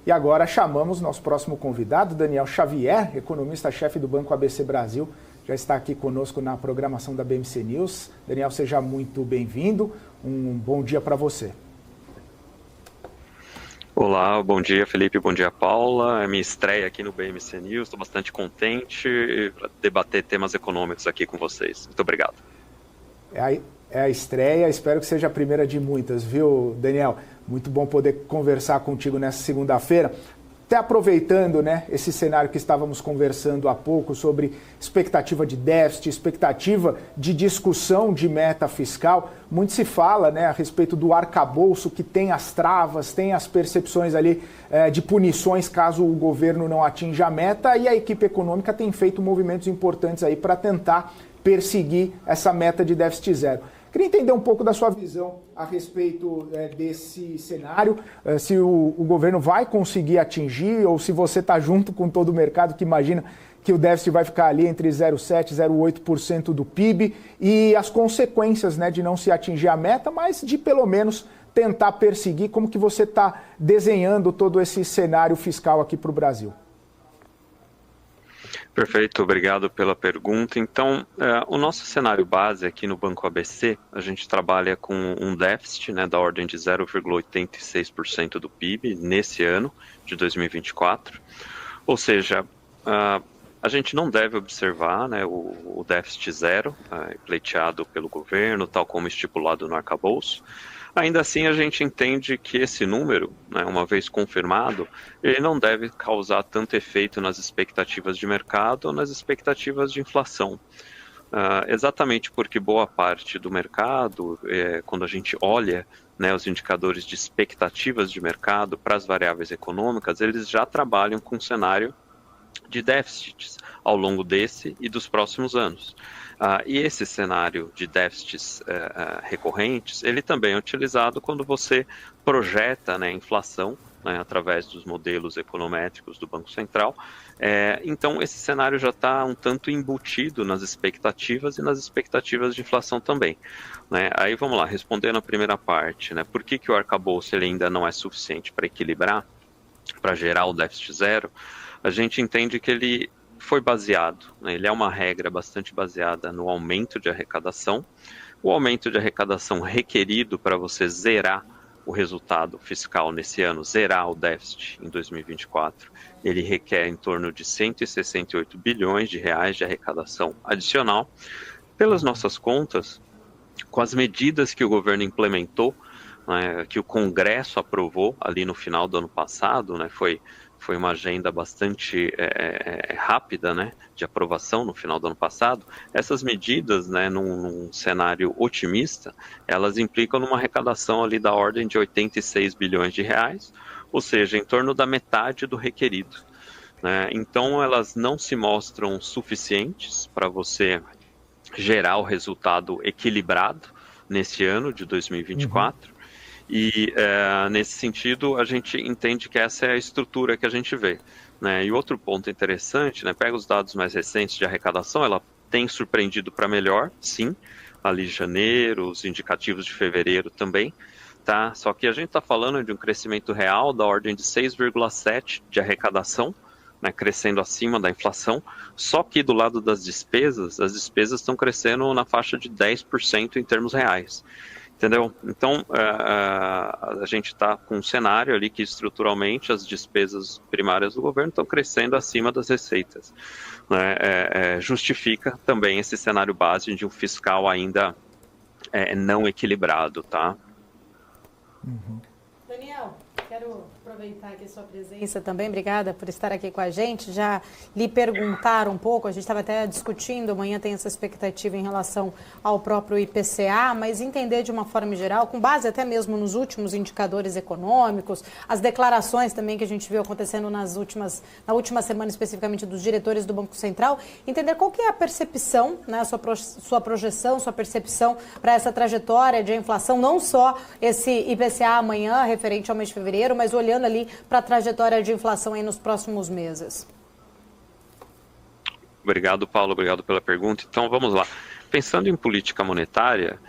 E agora chamamos nosso próximo convidado, Daniel Xavier, economista-chefe do Banco ABC Brasil, já está aqui conosco na programação da BMC News. Daniel, seja muito bem-vindo. Um bom dia para você. Olá, bom dia Felipe, bom dia Paula. É minha estreia aqui no BMC News, estou bastante contente para debater temas econômicos aqui com vocês. Muito obrigado. É a estreia, espero que seja a primeira de muitas, viu, Daniel? Muito bom poder conversar contigo nessa segunda-feira. Até aproveitando, né, esse cenário que estávamos conversando há pouco sobre expectativa de déficit, expectativa de discussão de meta fiscal, muito se fala, né, a respeito do arcabouço que tem as travas, tem as percepções ali de punições caso o governo não atinja a meta, e a equipe econômica tem feito movimentos importantes aí para tentar perseguir essa meta de déficit zero. Queria entender um pouco da sua visão a respeito desse cenário, se o governo vai conseguir atingir ou se você está junto com todo o mercado que imagina que o déficit vai ficar ali entre 0,7% e 0,8% do PIB e as consequências, né, de não se atingir a meta, mas de pelo menos tentar perseguir. Como que você está desenhando todo esse cenário fiscal aqui para o Brasil? Perfeito, obrigado pela pergunta. Então, o nosso cenário base aqui no Banco ABC, a gente trabalha com um déficit, né, da ordem de 0,86% do PIB nesse ano de 2024. Ou seja, a gente não deve observar, né, o déficit zero pleiteado pelo governo, tal como estipulado no arcabouço. Ainda assim, a gente entende que esse número, né, uma vez confirmado, ele não deve causar tanto efeito nas expectativas de mercado ou nas expectativas de inflação. Exatamente porque boa parte do mercado, quando a gente olha, né, os indicadores de expectativas de mercado para as variáveis econômicas, eles já trabalham com um cenário de déficits ao longo desse e dos próximos anos. E esse cenário de déficits recorrentes, ele também é utilizado quando você projeta, né, a inflação, né, através dos modelos econométricos do Banco Central. Então, esse cenário já está um tanto embutido nas expectativas e nas expectativas de inflação também. Né? Aí vamos lá, respondendo a primeira parte, né, por que o arcabouço ele ainda não é suficiente para equilibrar, para gerar o déficit zero? A gente entende que ele foi baseado, né, ele é uma regra bastante baseada no aumento de arrecadação. O aumento de arrecadação requerido para você zerar o resultado fiscal nesse ano, zerar o déficit em 2024, ele requer em torno de 168 bilhões de reais de arrecadação adicional. Pelas nossas contas, com as medidas que o governo implementou, né, que o Congresso aprovou ali no final do ano passado, né, foi uma agenda bastante rápida, né, de aprovação no final do ano passado. Essas medidas, né, num cenário otimista, elas implicam numa arrecadação ali da ordem de 86 bilhões de reais, ou seja, em torno da metade do requerido. Né? Então, elas não se mostram suficientes para você gerar o resultado equilibrado nesse ano de 2024. E nesse sentido a gente entende que essa é a estrutura que a gente vê, né? E outro ponto interessante, né, pega os dados mais recentes de arrecadação, ela tem surpreendido para melhor, sim, ali janeiro, os indicativos de fevereiro também, tá? Só que a gente está falando de um crescimento real da ordem de 6,7% de arrecadação, né, crescendo acima da inflação, só que do lado das despesas, as despesas estão crescendo na faixa de 10% em termos reais. Entendeu? Então, a gente está com um cenário ali que estruturalmente as despesas primárias do governo estão crescendo acima das receitas. Né? Justifica também esse cenário base de um fiscal ainda não equilibrado, tá? Daniel, quero aproveitar aqui a sua presença também, obrigada por estar aqui com a gente, já lhe perguntar um pouco, a gente estava até discutindo, amanhã tem essa expectativa em relação ao próprio IPCA, mas entender de uma forma geral, com base até mesmo nos últimos indicadores econômicos, as declarações também que a gente viu acontecendo na última semana especificamente dos diretores do Banco Central, entender qual que é a percepção, né, a sua projeção, sua percepção para essa trajetória de inflação, não só esse IPCA amanhã, referente ao mês de fevereiro, mas olhando ali para a trajetória de inflação aí nos próximos meses. Obrigado, Paulo, obrigado pela pergunta. Então, vamos lá. Pensando em política monetária,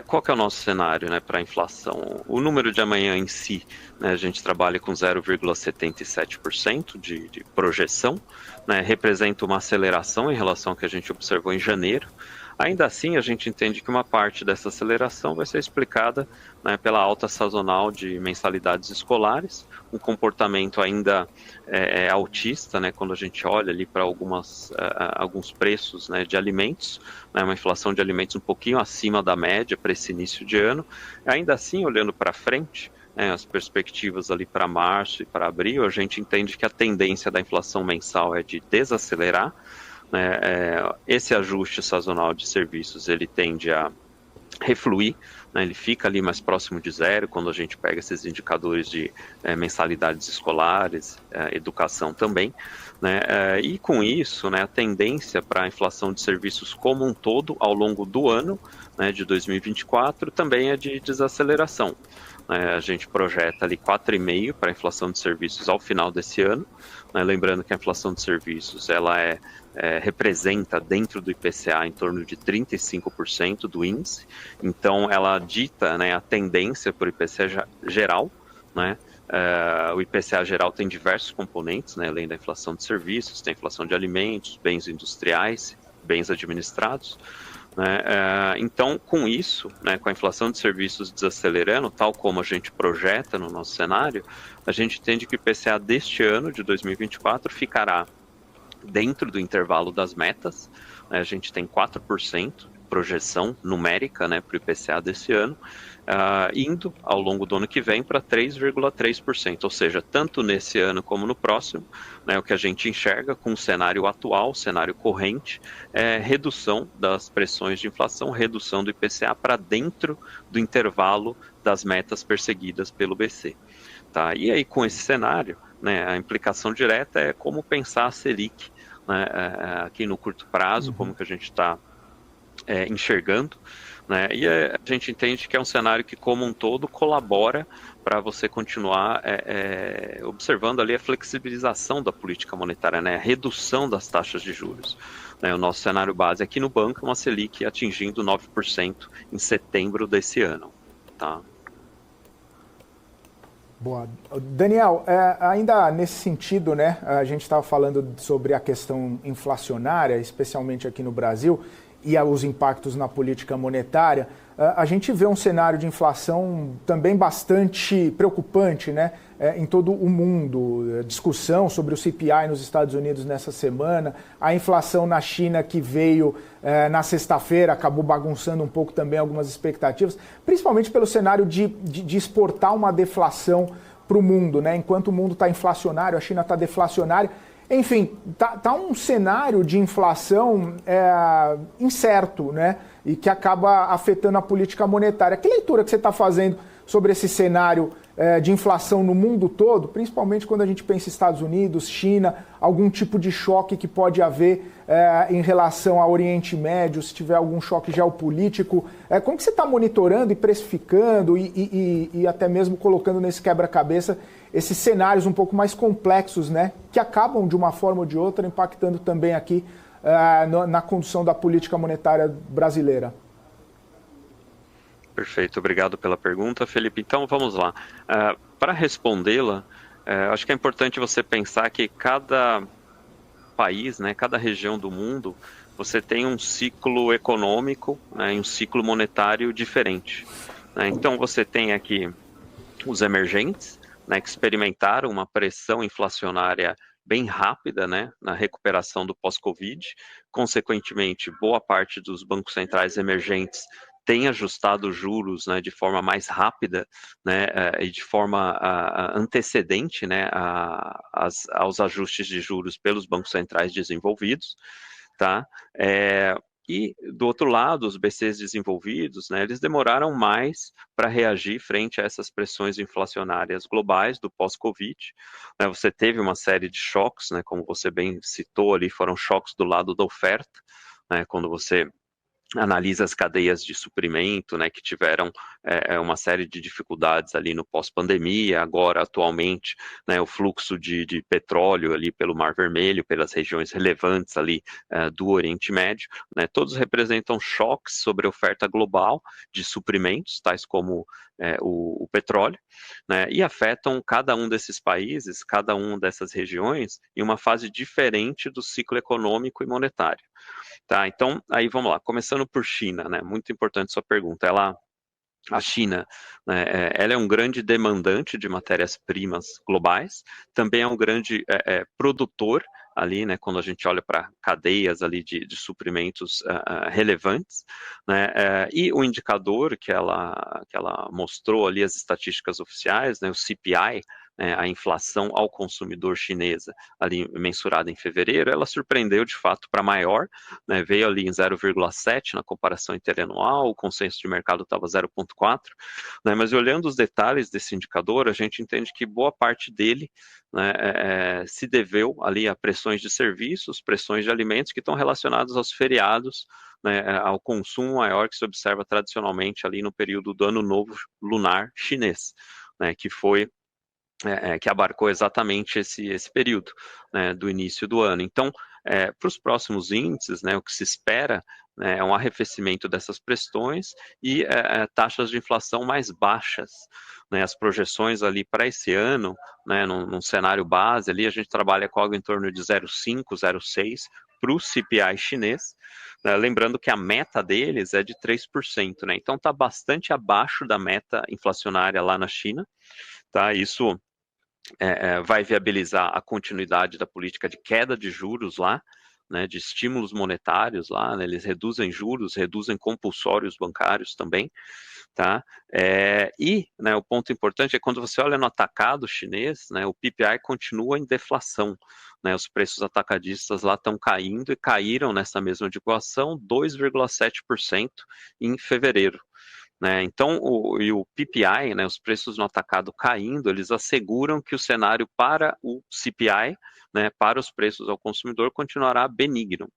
qual que é o nosso cenário, né, para a inflação? O número de amanhã em si, né, a gente trabalha com 0,77% de projeção, né, representa uma aceleração em relação ao que a gente observou em janeiro. Ainda assim, a gente entende que uma parte dessa aceleração vai ser explicada, né, pela alta sazonal de mensalidades escolares, um comportamento ainda altista, né, quando a gente olha ali para alguns preços, né, de alimentos, né, uma inflação de alimentos um pouquinho acima da média para esse início de ano. Ainda assim, olhando para frente, as perspectivas ali para março e para abril, a gente entende que a tendência da inflação mensal é de desacelerar. Esse ajuste sazonal de serviços, ele tende a refluir, né, ele fica ali mais próximo de zero quando a gente pega esses indicadores de mensalidades escolares, educação também, né, e com isso, né, a tendência para a inflação de serviços como um todo ao longo do ano, né, de 2024 também é de desaceleração. A gente projeta ali 4,5% para a inflação de serviços ao final desse ano, né, lembrando que a inflação de serviços ela representa dentro do IPCA em torno de 35% do índice, então ela dita, né, a tendência para o IPCA geral, né. O IPCA geral tem diversos componentes, né, além da inflação de serviços, tem inflação de alimentos, bens industriais, bens administrados, né. Então, com isso, né, com a inflação de serviços desacelerando, tal como a gente projeta no nosso cenário, a gente entende que o IPCA deste ano, de 2024, ficará dentro do intervalo das metas, né, a gente tem 4% de projeção numérica, né, para o IPCA desse ano, indo ao longo do ano que vem para 3,3%, ou seja, tanto nesse ano como no próximo, né, o que a gente enxerga com o cenário atual, o cenário corrente, é redução das pressões de inflação, redução do IPCA para dentro do intervalo das metas perseguidas pelo BC. Tá? E aí, com esse cenário, né, a implicação direta é como pensar a Selic, né, aqui no curto prazo, como que a gente está enxergando, né, e a gente entende que é um cenário que, como um todo, colabora para você continuar observando ali a flexibilização da política monetária, né, a redução das taxas de juros. Né, o nosso cenário base aqui no banco é uma Selic atingindo 9% em setembro desse ano. Tá? Boa. Daniel, ainda nesse sentido, né, a gente estava falando sobre a questão inflacionária, especialmente aqui no Brasil, e os impactos na política monetária. A gente vê um cenário de inflação também bastante preocupante, né, em todo o mundo. Discussão sobre o CPI nos Estados Unidos nessa semana, a inflação na China que veio na sexta-feira, acabou bagunçando um pouco também algumas expectativas, principalmente pelo cenário de exportar uma deflação para o mundo, né? Enquanto o mundo está inflacionário, a China está deflacionária. Enfim, tá um cenário de inflação incerto, né? E que acaba afetando a política monetária. Que leitura que você está fazendo sobre esse cenário de inflação no mundo todo, principalmente quando a gente pensa em Estados Unidos, China, algum tipo de choque que pode haver em relação ao Oriente Médio, se tiver algum choque geopolítico? Como que você está monitorando e precificando e até mesmo colocando nesse quebra-cabeça esses cenários um pouco mais complexos, né, que acabam de uma forma ou de outra impactando também aqui na condução da política monetária brasileira? Perfeito, obrigado pela pergunta, Felipe. Então, vamos lá. Para respondê-la, acho que é importante você pensar que cada país, né, cada região do mundo, você tem um ciclo econômico, né, e um ciclo monetário diferente. Né? Então, você tem aqui os emergentes, né, que experimentaram uma pressão inflacionária bem rápida, né, na recuperação do pós-Covid. Consequentemente, boa parte dos bancos centrais emergentes tem ajustado os juros, né, de forma mais rápida, né, e de forma antecedente, né, aos ajustes de juros pelos bancos centrais desenvolvidos, tá? E, do outro lado, os BCs desenvolvidos, né, eles demoraram mais para reagir frente a essas pressões inflacionárias globais do pós-Covid. Né, você teve uma série de choques, né, como você bem citou ali, foram choques do lado da oferta, né, quando você analisa as cadeias de suprimento, né, que tiveram uma série de dificuldades ali no pós-pandemia, agora atualmente, né, o fluxo de petróleo ali pelo Mar Vermelho, pelas regiões relevantes ali do Oriente Médio, né, todos representam choques sobre a oferta global de suprimentos, tais como o petróleo, né, e afetam cada um desses países, cada uma dessas regiões, em uma fase diferente do ciclo econômico e monetário. Tá, então, aí vamos lá, começando por China, né, muito importante sua pergunta, a China, né, ela é um grande demandante de matérias-primas globais, também é um grande produtor ali, né, quando a gente olha para cadeias ali de suprimentos relevantes, né, e o indicador que ela mostrou ali, as estatísticas oficiais, né, o CPI, a inflação ao consumidor chinesa, ali mensurada em fevereiro, ela surpreendeu de fato para maior, né, veio ali em 0,7 na comparação interanual, o consenso de mercado estava 0,4, né, mas olhando os detalhes desse indicador, a gente entende que boa parte dele, né, se deveu ali a pressões de serviços, pressões de alimentos que estão relacionados aos feriados, né, ao consumo maior que se observa tradicionalmente ali no período do Ano Novo Lunar Chinês, né, que foi que abarcou exatamente esse período, né, do início do ano. Então, para os próximos índices, né, o que se espera, né, é um arrefecimento dessas pressões e taxas de inflação mais baixas, né, as projeções ali para esse ano, né, num cenário base ali, a gente trabalha com algo em torno de 0,5, 0,6 para o CPI chinês, né, lembrando que a meta deles é de 3%, né, então está bastante abaixo da meta inflacionária lá na China, tá, isso vai viabilizar a continuidade da política de queda de juros lá, né, de estímulos monetários lá, né, eles reduzem juros, reduzem compulsórios bancários também, tá? E, né, o ponto importante é quando você olha no atacado chinês, né, o PPI continua em deflação, né, os preços atacadistas lá estão caindo e caíram nessa mesma divulgação 2,7% em fevereiro. Né? Então, o PPI, né, os preços no atacado caindo, eles asseguram que o cenário para o CPI, né, para os preços ao consumidor, continuará benigno.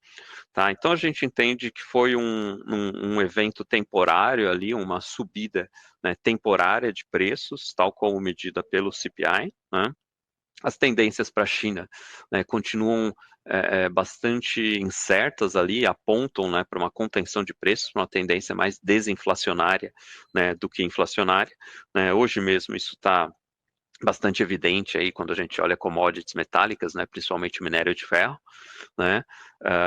Tá? Então, a gente entende que foi um evento temporário ali, uma subida, né, temporária de preços, tal como medida pelo CPI, né? As tendências para a China, né, continuam bastante incertas ali, apontam, né, para uma contenção de preços, uma tendência mais desinflacionária, né, do que inflacionária. Né? Hoje mesmo isso está bastante evidente aí quando a gente olha commodities metálicas, né, principalmente minério de ferro, né,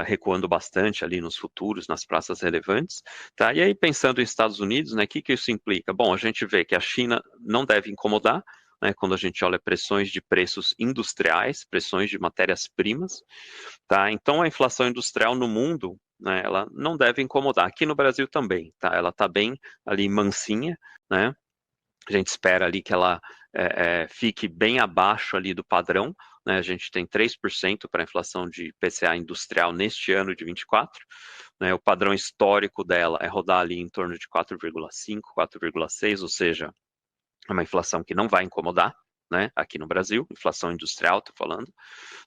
recuando bastante ali nos futuros, nas praças relevantes, tá? E aí pensando em Estados Unidos, né, o que isso implica? Bom, a gente vê que a China não deve incomodar, né, quando a gente olha pressões de preços industriais, pressões de matérias-primas, tá? Então a inflação industrial no mundo, né, ela não deve incomodar. Aqui no Brasil também, tá? Ela está bem ali mansinha, né? A gente espera ali que ela fique bem abaixo ali do padrão, né? A gente tem 3% para a inflação de PCA industrial neste ano de 24, né? O padrão histórico dela é rodar ali em torno de 4,5, 4,6, ou seja, é uma inflação que não vai incomodar, né, aqui no Brasil, inflação industrial, estou falando,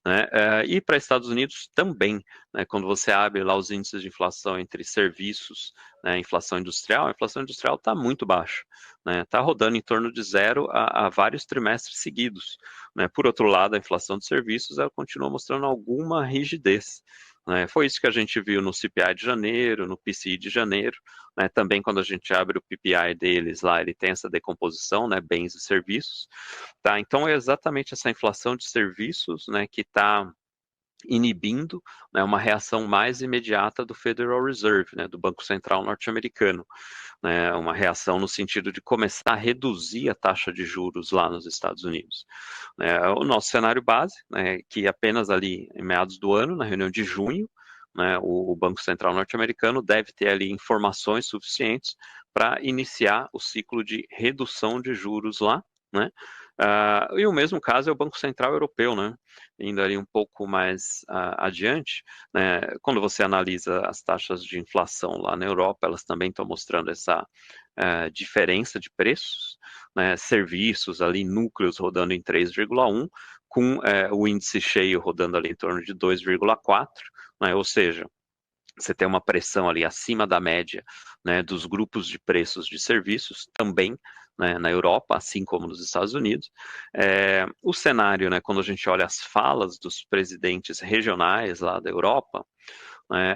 né, e para Estados Unidos também, né, quando você abre lá os índices de inflação entre serviços, né, inflação industrial, a inflação industrial está muito baixa, né, está rodando em torno de zero há vários trimestres seguidos, né. Por outro lado, a inflação de serviços ela continua mostrando alguma rigidez, né. Foi isso que a gente viu no CPI de janeiro, no PCI de janeiro, né, também quando a gente abre o PPI deles lá, ele tem essa decomposição, né, bens e serviços, tá? Então é exatamente essa inflação de serviços, né, que está inibindo, né, uma reação mais imediata do Federal Reserve, né, do Banco Central norte-americano, né, uma reação no sentido de começar a reduzir a taxa de juros lá nos Estados Unidos. O nosso cenário base, né, que apenas ali em meados do ano, na reunião de junho, né, o Banco Central norte-americano deve ter ali informações suficientes para iniciar o ciclo de redução de juros lá, né? E o mesmo caso é o Banco Central Europeu, né? Indo ali um pouco mais adiante, né? Quando você analisa as taxas de inflação lá na Europa, elas também estão mostrando essa diferença de preços, né? Serviços ali, núcleos rodando em 3,1, com o índice cheio rodando ali em torno de 2,4, né? Ou seja, você tem uma pressão ali acima da média, né, dos grupos de preços de serviços, também, né, na Europa, assim como nos Estados Unidos. O cenário, né, quando a gente olha as falas dos presidentes regionais lá da Europa, né,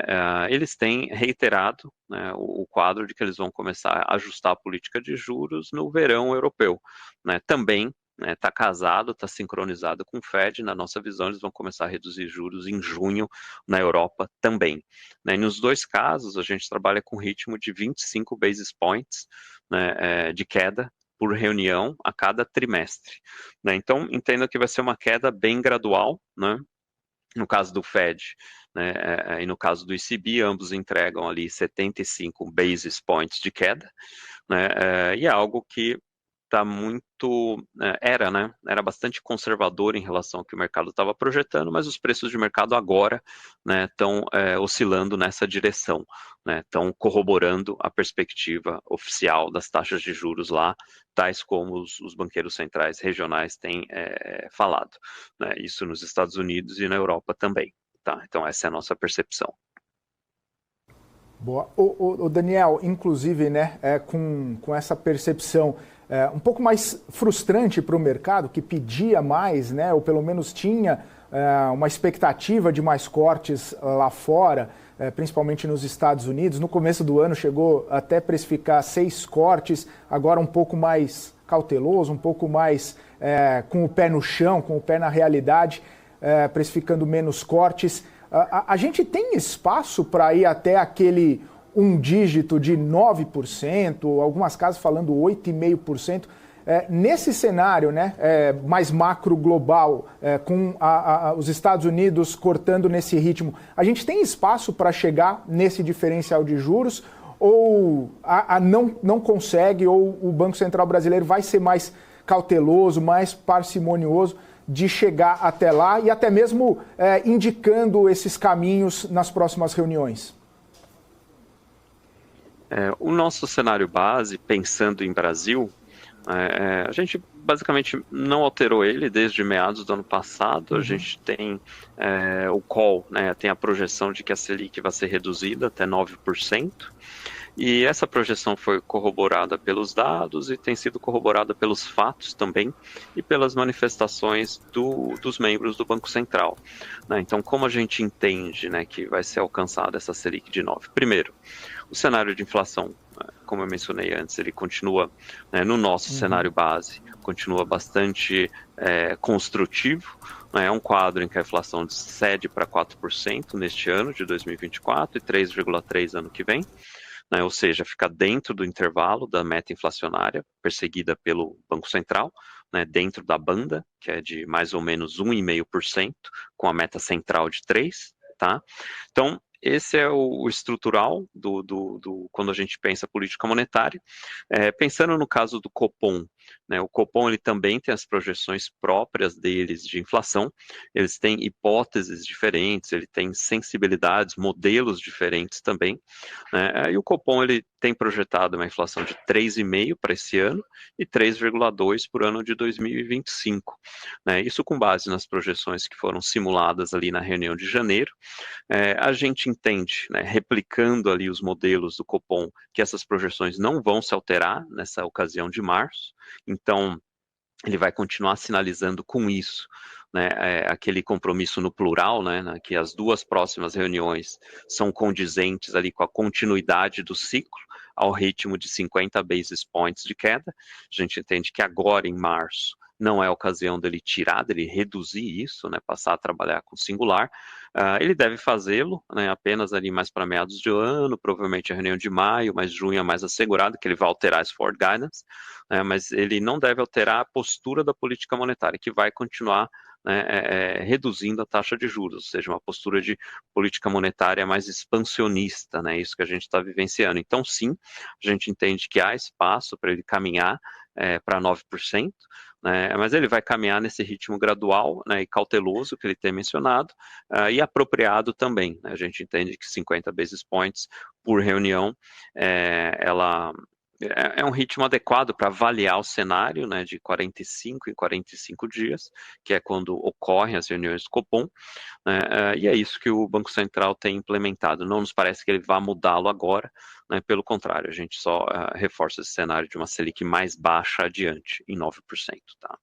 eles têm reiterado, né, o quadro de que eles vão começar a ajustar a política de juros no verão europeu, né, também está casado, está sincronizado com o Fed. Na nossa visão, eles vão começar a reduzir juros em junho na Europa também. Né, nos dois casos, a gente trabalha com ritmo de 25 basis points, né, de queda por reunião a cada trimestre. Né, então, entendo que vai ser uma queda bem gradual, né, no caso do Fed, né, e no caso do ECB, ambos entregam ali 75 basis points de queda, né, e é algo que está muito, era bastante conservador em relação ao que o mercado estava projetando, mas os preços de mercado agora, né, estão oscilando nessa direção, né, estão corroborando a perspectiva oficial das taxas de juros lá, tais como os banqueiros centrais regionais têm falado, né, isso nos Estados Unidos e na Europa também. Tá? Então essa é a nossa percepção. Boa. O Daniel, inclusive, né, com essa percepção um pouco mais frustrante para o mercado, que pedia mais, né, ou pelo menos tinha uma expectativa de mais cortes lá fora, principalmente nos Estados Unidos. No começo do ano chegou até precificar 6 cortes, agora um pouco mais cauteloso, um pouco mais com o pé no chão, com o pé na realidade, precificando menos cortes. A gente tem espaço para ir até aquele um dígito de 9%, algumas casas falando 8,5%. Nesse cenário, né, mais macro global, com os Estados Unidos cortando nesse ritmo, a gente tem espaço para chegar nesse diferencial de juros ou não consegue, ou o Banco Central brasileiro vai ser mais cauteloso, mais parcimonioso de chegar até lá e até mesmo indicando esses caminhos nas próximas reuniões? O nosso cenário base, pensando em Brasil, a gente basicamente não alterou ele desde meados do ano passado. A gente tem o call, né, tem a projeção de que a Selic vai ser reduzida até 9%. E essa projeção foi corroborada pelos dados e tem sido corroborada pelos fatos também e pelas manifestações dos membros do Banco Central. Né? Então, como a gente entende, né, que vai ser alcançada essa Selic de 9%? Primeiro, o cenário de inflação, como eu mencionei antes, ele continua, né, no nosso cenário base, continua bastante construtivo. É um quadro em que a inflação cede para 4% neste ano de 2024 e 3,3% ano que vem. Né, ou seja, fica dentro do intervalo da meta inflacionária perseguida pelo Banco Central, né, dentro da banda, que é de mais ou menos 1,5%, com a meta central de 3%. Tá? Então, esse é o estrutural quando a gente pensa política monetária. Pensando no caso do Copom, né, o Copom ele também tem as projeções próprias deles de inflação, eles têm hipóteses diferentes, ele tem sensibilidades, modelos diferentes também, né, e o Copom ele tem projetado uma inflação de 3,5% para esse ano e 3,2% por ano de 2025. Né, isso com base nas projeções que foram simuladas ali na reunião de janeiro. A gente entende, né, replicando ali os modelos do Copom, que essas projeções não vão se alterar nessa ocasião de março. Então, ele vai continuar sinalizando com isso, né, aquele compromisso no plural, né, que as duas próximas reuniões são condizentes ali com a continuidade do ciclo, ao ritmo de 50 basis points de queda. A gente entende que agora, em março, não é a ocasião dele tirar, dele reduzir isso, né, passar a trabalhar com singular. Ele deve fazê-lo, né, apenas ali mais para meados de ano, provavelmente a reunião de maio, mas junho é mais assegurado que ele vai alterar esse forward guidance, mas ele não deve alterar a postura da política monetária, que vai continuar, né, reduzindo a taxa de juros, ou seja, uma postura de política monetária mais expansionista, né, isso que a gente está vivenciando. Então, sim, a gente entende que há espaço para ele caminhar para 9%, né, mas ele vai caminhar nesse ritmo gradual, né, e cauteloso que ele tem mencionado, e apropriado também. Né, a gente entende que 50 basis points por reunião, ela é um ritmo adequado para avaliar o cenário, né, de 45 em 45 dias, que é quando ocorrem as reuniões do Copom, né, e é isso que o Banco Central tem implementado. Não nos parece que ele vá mudá-lo agora, né, pelo contrário, a gente só reforça esse cenário de uma Selic mais baixa adiante, em 9%. Tá?